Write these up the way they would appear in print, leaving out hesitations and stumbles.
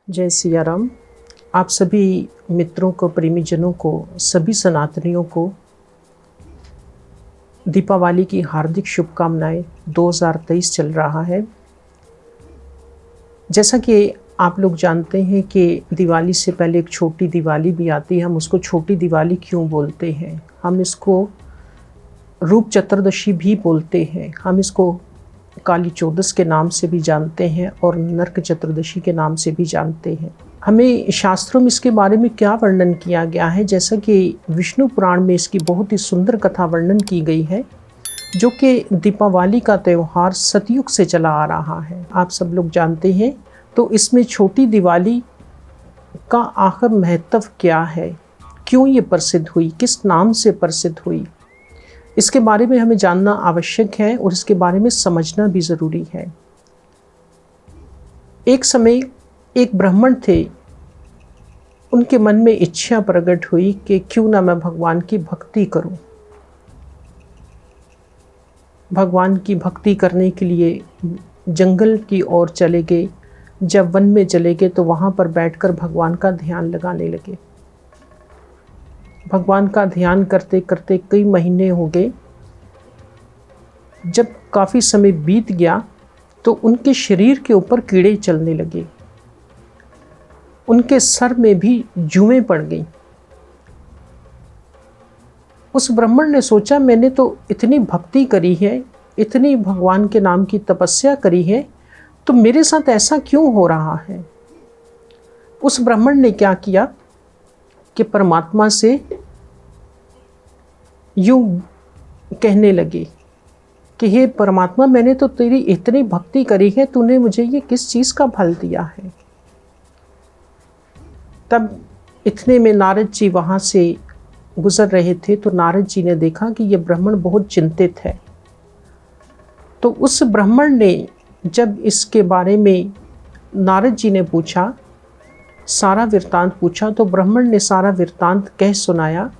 जय सिया राम। आप सभी मित्रों को, प्रेमीजनों को, सभी सनातनियों को दीपावली की हार्दिक शुभकामनाएं। 2023 चल रहा है। जैसा कि आप लोग जानते हैं कि दिवाली से पहले एक छोटी दिवाली भी आती है। हम उसको छोटी दिवाली क्यों बोलते हैं? हम इसको रूप चतुर्दशी भी बोलते हैं। हम इसको काली चौदस के नाम से भी जानते हैं और नरक चतुर्दशी के नाम से भी जानते हैं। हमें शास्त्रों में इसके बारे में क्या वर्णन किया गया है? जैसा कि विष्णु पुराण में इसकी बहुत ही सुंदर कथा वर्णन की गई है, जो कि दीपावली का त्यौहार सतयुग से चला आ रहा है। आप सब लोग जानते हैं। तो इसमें छोटी दिवाली का आखिर महत्व क्या है? क्यों ये प्रसिद्ध हुई? किस नाम से प्रसिद्ध हुई? इसके बारे में हमें जानना आवश्यक है और इसके बारे में समझना भी ज़रूरी है। एक समय एक ब्राह्मण थे। उनके मन में इच्छा प्रकट हुई कि क्यों ना मैं भगवान की भक्ति करूं। भगवान की भक्ति करने के लिए जंगल की ओर चले गए। जब वन में चले गए तो वहाँ पर बैठकर भगवान का ध्यान लगाने लगे। भगवान का ध्यान करते करते कई महीने हो गए। जब काफ़ी समय बीत गया तो उनके शरीर के ऊपर कीड़े चलने लगे। उनके सर में भी जूएं पड़ गई। उस ब्राह्मण ने सोचा, मैंने तो इतनी भक्ति करी है, इतनी भगवान के नाम की तपस्या करी है, तो मेरे साथ ऐसा क्यों हो रहा है? उस ब्राह्मण ने क्या किया कि परमात्मा से यूं कहने लगे कि हे परमात्मा, मैंने तो तेरी इतनी भक्ति करी है, तूने मुझे ये किस चीज़ का फल दिया है? तब इतने में नारद जी वहाँ से गुजर रहे थे। तो नारद जी ने देखा कि ये ब्राह्मण बहुत चिंतित है। तो उस ब्राह्मण ने जब इसके बारे में नारद जी ने पूछा, सारा वृत्तांत पूछा, तो ब्राह्मण ने सारा वृत्तांत कह सुनाया।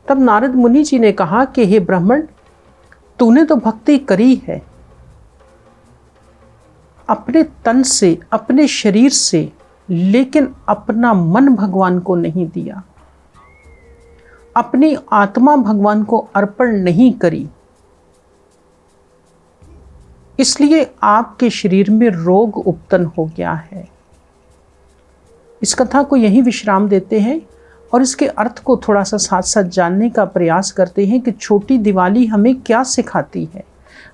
तब नारद मुनि जी ने कहा कि हे ब्राह्मण, तूने तो भक्ति करी है, अपने तन से, अपने शरीर से, लेकिन अपना मन भगवान को नहीं दिया, अपनी आत्मा भगवान को अर्पण नहीं करी। इसलिए आपके शरीर में रोग उत्पन्न हो गया है। इस कथा को यही विश्राम देते हैं और इसके अर्थ को थोड़ा सा साथ साथ जानने का प्रयास करते हैं कि छोटी दिवाली हमें क्या सिखाती है।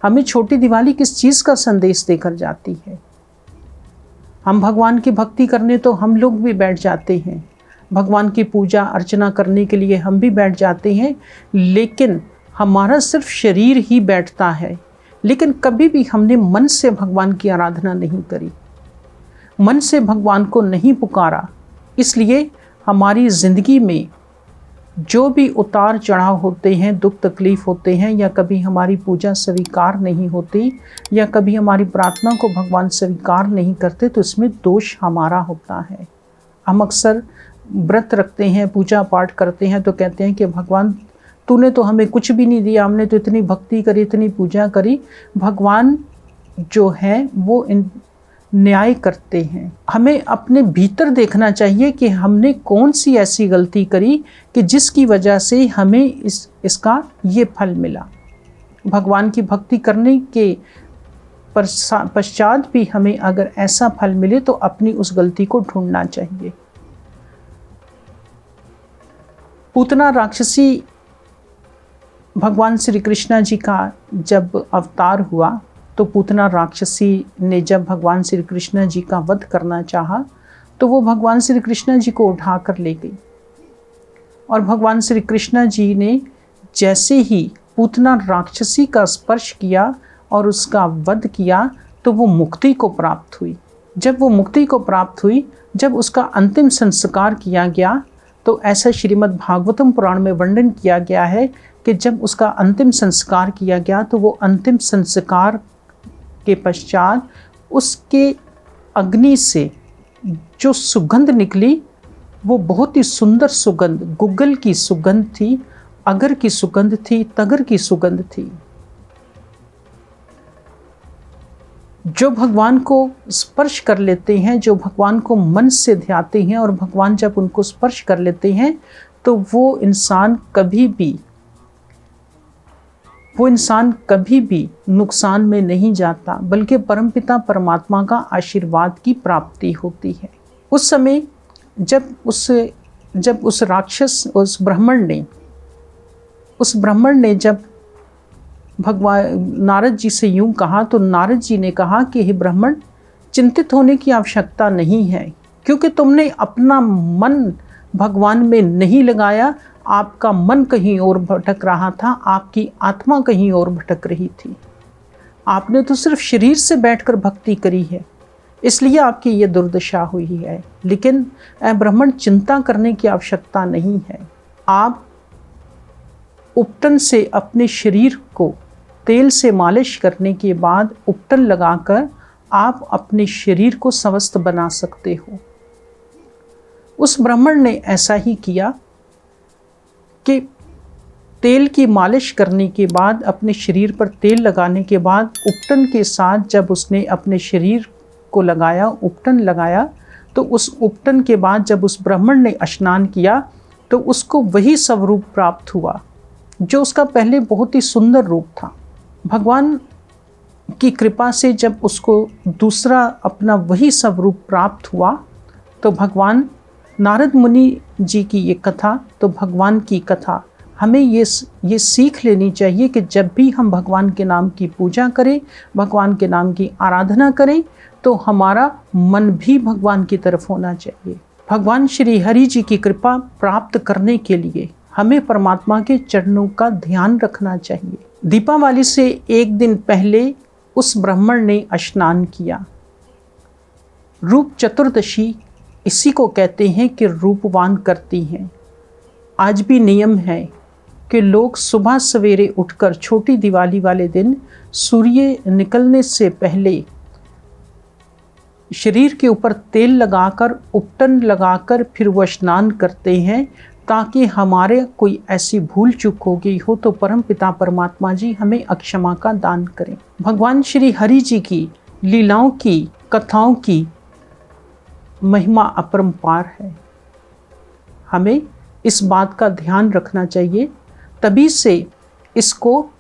हमें छोटी दिवाली किस चीज़ का संदेश देकर जाती है? हम भगवान की भक्ति करने तो हम लोग भी बैठ जाते हैं, भगवान की पूजा अर्चना करने के लिए हम भी बैठ जाते हैं, लेकिन हमारा सिर्फ शरीर ही बैठता है। लेकिन कभी भी हमने मन से भगवान की आराधना नहीं करी, मन से भगवान को नहीं पुकारा। इसलिए हमारी ज़िंदगी में जो भी उतार चढ़ाव होते हैं, दुख तकलीफ़ होते हैं, या कभी हमारी पूजा स्वीकार नहीं होती, या कभी हमारी प्रार्थना को भगवान स्वीकार नहीं करते, तो इसमें दोष हमारा होता है। हम अक्सर व्रत रखते हैं, पूजा पाठ करते हैं, तो कहते हैं कि भगवान तूने तो हमें कुछ भी नहीं दिया, हमने तो इतनी भक्ति करी, इतनी पूजा करी। भगवान जो है वो न्याय करते हैं। हमें अपने भीतर देखना चाहिए कि हमने कौन सी ऐसी गलती करी कि जिसकी वजह से हमें इसका ये फल मिला। भगवान की भक्ति करने के पश्चात भी हमें अगर ऐसा फल मिले तो अपनी उस गलती को ढूंढना चाहिए। पूतना राक्षसी भगवान श्री कृष्ण जी का जब अवतार हुआ, तो पूतना राक्षसी ने जब भगवान श्री कृष्ण जी का वध करना चाहा, तो वो भगवान श्री कृष्ण जी को उठाकर ले गई। और भगवान श्री कृष्ण जी ने जैसे ही पूतना राक्षसी का स्पर्श किया और उसका वध किया, तो वो मुक्ति को प्राप्त हुई। जब वो मुक्ति को प्राप्त हुई, जब उसका अंतिम संस्कार किया गया, तो ऐसा श्रीमद् भागवतम पुराण में वर्णन किया गया है कि जब उसका अंतिम संस्कार किया गया, तो वो अंतिम संस्कार के पश्चात उसके अग्नि से जो सुगंध निकली, वो बहुत ही सुंदर सुगंध, गुग्गल की सुगंध थी, अगर की सुगंध थी, तगर की सुगंध थी। जो भगवान को स्पर्श कर लेते हैं, जो भगवान को मन से ध्याते हैं और भगवान जब उनको स्पर्श कर लेते हैं तो वो इंसान कभी भी नुकसान में नहीं जाता, बल्कि परमपिता परमात्मा का आशीर्वाद की प्राप्ति होती है। उस समय जब उस राक्षस, उस ब्राह्मण ने जब भगवान नारद जी से यूं कहा, तो नारद जी ने कहा कि हे ब्राह्मण, चिंतित होने की आवश्यकता नहीं है, क्योंकि तुमने अपना मन भगवान में नहीं लगाया। आपका मन कहीं और भटक रहा था, आपकी आत्मा कहीं और भटक रही थी। आपने तो सिर्फ शरीर से बैठकर भक्ति करी है, इसलिए आपकी ये दुर्दशा हुई है। लेकिन ब्राह्मण, चिंता करने की आवश्यकता नहीं है। आप उपटन से अपने शरीर को तेल से मालिश करने के बाद उपटन लगाकर आप अपने शरीर को स्वस्थ बना सकते हो। उस ब्राह्मण ने ऐसा ही किया कि तेल की मालिश करने के बाद, अपने शरीर पर तेल लगाने के बाद उपटन के साथ जब उसने अपने शरीर को लगाया, उपटन लगाया, तो उस उपटन के बाद जब उस ब्राह्मण ने स्नान किया तो उसको वही स्वरूप प्राप्त हुआ जो उसका पहले बहुत ही सुंदर रूप था। भगवान की कृपा से जब उसको दूसरा अपना वही स्वरूप प्राप्त हुआ, तो भगवान नारद मुनि जी की ये कथा, तो भगवान की कथा हमें ये सीख लेनी चाहिए कि जब भी हम भगवान के नाम की पूजा करें, भगवान के नाम की आराधना करें, तो हमारा मन भी भगवान की तरफ होना चाहिए। भगवान श्री हरि जी की कृपा प्राप्त करने के लिए हमें परमात्मा के चरणों का ध्यान रखना चाहिए। दीपावली से एक दिन पहले उस ब्राह्मण ने स्नान किया। रूप चतुर्दशी इसी को कहते हैं कि रूपवान करती हैं। आज भी नियम है कि लोग सुबह सवेरे उठकर छोटी दिवाली वाले दिन सूर्य निकलने से पहले शरीर के ऊपर तेल लगाकर, उपटन लगाकर फिर वह स्नान करते हैं, ताकि हमारे कोई ऐसी भूल चूक हो गई हो तो परमपिता परमात्मा जी हमें अक्षमा का दान करें। भगवान श्री हरि जी की लीलाओं की, कथाओं की महिमा अपरंपार है। हमें इस बात का ध्यान रखना चाहिए, तभी से इसको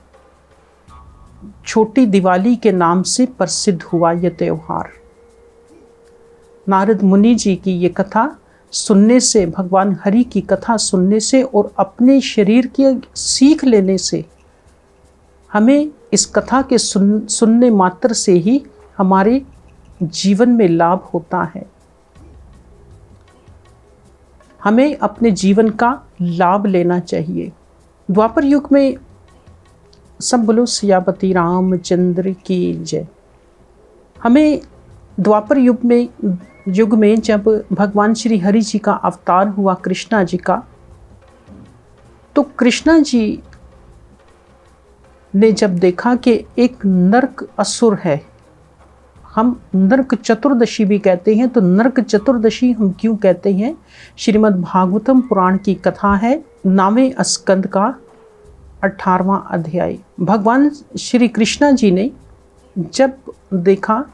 छोटी दिवाली के नाम से प्रसिद्ध हुआ यह त्यौहार। नारद मुनि जी की ये कथा सुनने से, भगवान हरि की कथा सुनने से और अपने शरीर की सीख लेने से हमें इस कथा के सुनने मात्र से ही हमारे जीवन में लाभ होता है। हमें अपने जीवन का लाभ लेना चाहिए। द्वापर युग में, सब बोलो सियापति रामचंद्र की जय। हमें द्वापर युग में जब भगवान श्री हरि जी का अवतार हुआ, कृष्णा जी का, तो कृष्णा जी ने जब देखा कि एक नरक असुर है, हम नरक चतुर्दशी भी कहते हैं, तो नरक चतुर्दशी हम क्यों कहते हैं? श्रीमद् भागवतम पुराण की कथा है, 9वें स्कंद का 18वां अध्याय। भगवान श्री कृष्णा जी ने जब देखा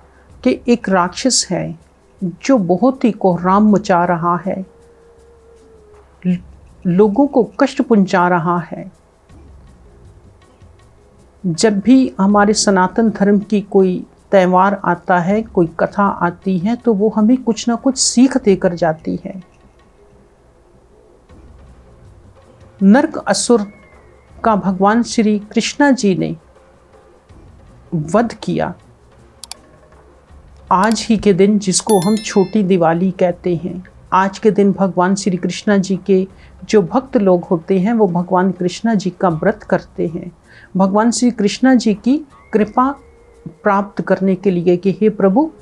कि एक राक्षस है जो बहुत ही कोहराम मचा रहा है, लोगों को कष्ट पहुंचा रहा है। जब भी हमारे सनातन धर्म की कोई त्यौहार आता है, कोई कथा आती है, तो वो हमें कुछ ना कुछ सीख देकर जाती है। नरक असुर का भगवान श्री कृष्णा जी ने वध किया आज ही के दिन, जिसको हम छोटी दिवाली कहते हैं। आज के दिन भगवान श्री कृष्णा जी के जो भक्त लोग होते हैं वो भगवान कृष्णा जी का व्रत करते हैं, भगवान श्री कृष्णा जी की कृपा प्राप्त करने के लिए कि हे प्रभु,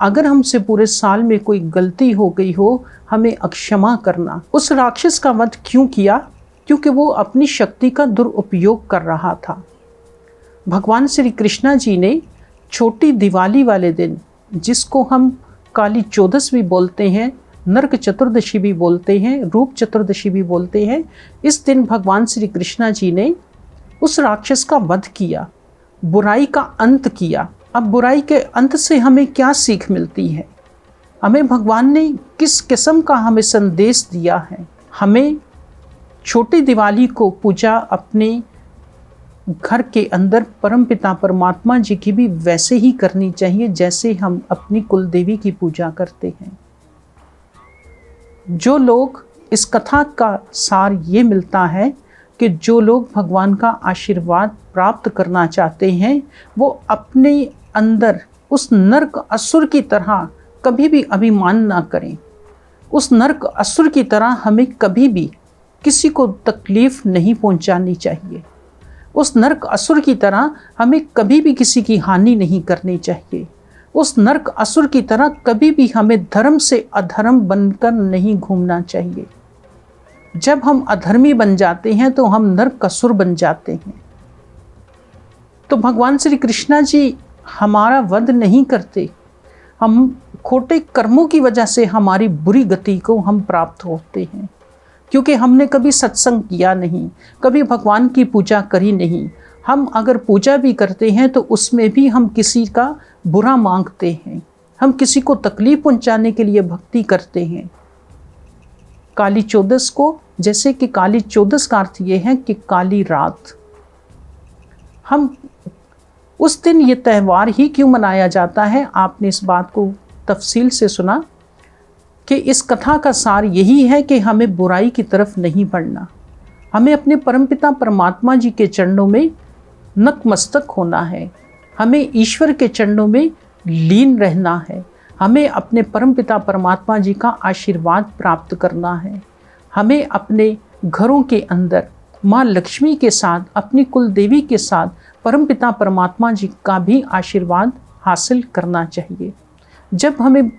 अगर हमसे पूरे साल में कोई गलती हो गई हो, हमें अक्षमा करना। उस राक्षस का वध क्यों किया? क्योंकि वो अपनी शक्ति का दुरुपयोग कर रहा था। भगवान श्री कृष्णा जी ने छोटी दिवाली वाले दिन, जिसको हम काली चौदस भी बोलते हैं, नरक चतुर्दशी भी बोलते हैं, रूप चतुर्दशी भी बोलते हैं, इस दिन भगवान श्री कृष्णा जी ने उस राक्षस का वध किया, बुराई का अंत किया। अब बुराई के अंत से हमें क्या सीख मिलती है? हमें भगवान ने किस किस्म का हमें संदेश दिया है? हमें छोटी दिवाली को पूजा अपने घर के अंदर परमपिता परमात्मा जी की भी वैसे ही करनी चाहिए जैसे हम अपनी कुल देवी की पूजा करते हैं। जो लोग, इस कथा का सार ये मिलता है कि जो लोग भगवान का आशीर्वाद प्राप्त करना चाहते हैं वो अपने अंदर उस नरक असुर की तरह कभी भी अभिमान ना करें। उस नरक असुर की तरह हमें कभी भी किसी को तकलीफ नहीं पहुंचानी चाहिए। उस नरक असुर की तरह हमें कभी भी किसी की हानि नहीं करनी चाहिए। उस नरक असुर की तरह कभी भी हमें धर्म से अधर्म बनकर नहीं घूमना चाहिए। जब हम अधर्मी बन जाते हैं तो हम नरक असुर बन जाते हैं। तो भगवान श्री कृष्णा जी हमारा वध नहीं करते। हम खोटे कर्मों की वजह से हमारी बुरी गति को हम प्राप्त होते हैं, क्योंकि हमने कभी सत्संग किया नहीं, कभी भगवान की पूजा करी नहीं। हम अगर पूजा भी करते हैं तो उसमें भी हम किसी का बुरा मांगते हैं, हम किसी को तकलीफ पहुंचाने के लिए भक्ति करते हैं। काली चौदस को, जैसे कि काली चौदस का अर्थ ये है कि काली रात, हम उस दिन ये त्यौहार ही क्यों मनाया जाता है? आपने इस बात को तफसील से सुना कि इस कथा का सार यही है कि हमें बुराई की तरफ नहीं बढ़ना, हमें अपने परमपिता परमात्मा जी के चरणों में नतमस्तक होना है, हमें ईश्वर के चरणों में लीन रहना है, हमें अपने परमपिता परमात्मा जी का आशीर्वाद प्राप्त करना है, हमें अपने घरों के अंदर माँ लक्ष्मी के साथ, अपनी कुल देवी के साथ परमपिता परमात्मा जी का भी आशीर्वाद हासिल करना चाहिए। जब हमें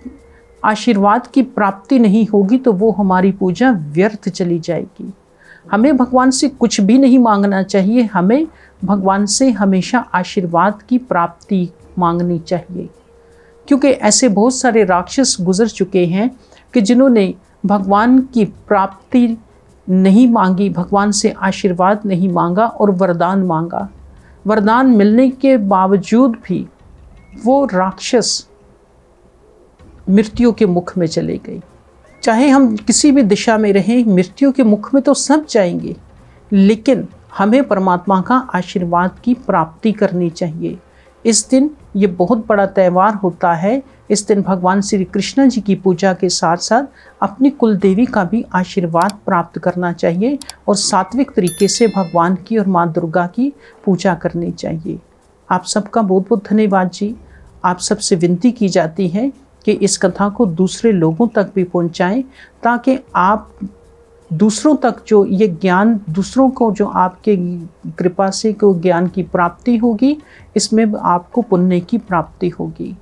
आशीर्वाद की प्राप्ति नहीं होगी तो वो हमारी पूजा व्यर्थ चली जाएगी। हमें भगवान से कुछ भी नहीं मांगना चाहिए, हमें भगवान से हमेशा आशीर्वाद की प्राप्ति मांगनी चाहिए। क्योंकि ऐसे बहुत सारे राक्षस गुजर चुके हैं कि जिन्होंने भगवान की प्राप्ति नहीं मांगी, भगवान से आशीर्वाद नहीं मांगा और वरदान मांगा। वरदान मिलने के बावजूद भी वो राक्षस मृत्यु के मुख में चले गए। चाहे हम किसी भी दिशा में रहें, मृत्यु के मुख में तो सब जाएंगे, लेकिन हमें परमात्मा का आशीर्वाद की प्राप्ति करनी चाहिए। इस दिन ये बहुत बड़ा त्यौहार होता है। इस दिन भगवान श्री कृष्ण जी की पूजा के साथ साथ अपनी कुल देवी का भी आशीर्वाद प्राप्त करना चाहिए और सात्विक तरीके से भगवान की और माँ दुर्गा की पूजा करनी चाहिए। आप सबका बहुत बहुत धन्यवाद जी। आप सबसे विनती की जाती है कि इस कथा को दूसरे लोगों तक भी पहुंचाएं, ताकि आप दूसरों तक जो ये ज्ञान, दूसरों को जो आपके कृपा से को ज्ञान की प्राप्ति होगी, इसमें आपको पुण्य की प्राप्ति होगी।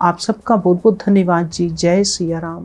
आप सबका बहुत बहुत धन्यवाद जी। जय सिया राम।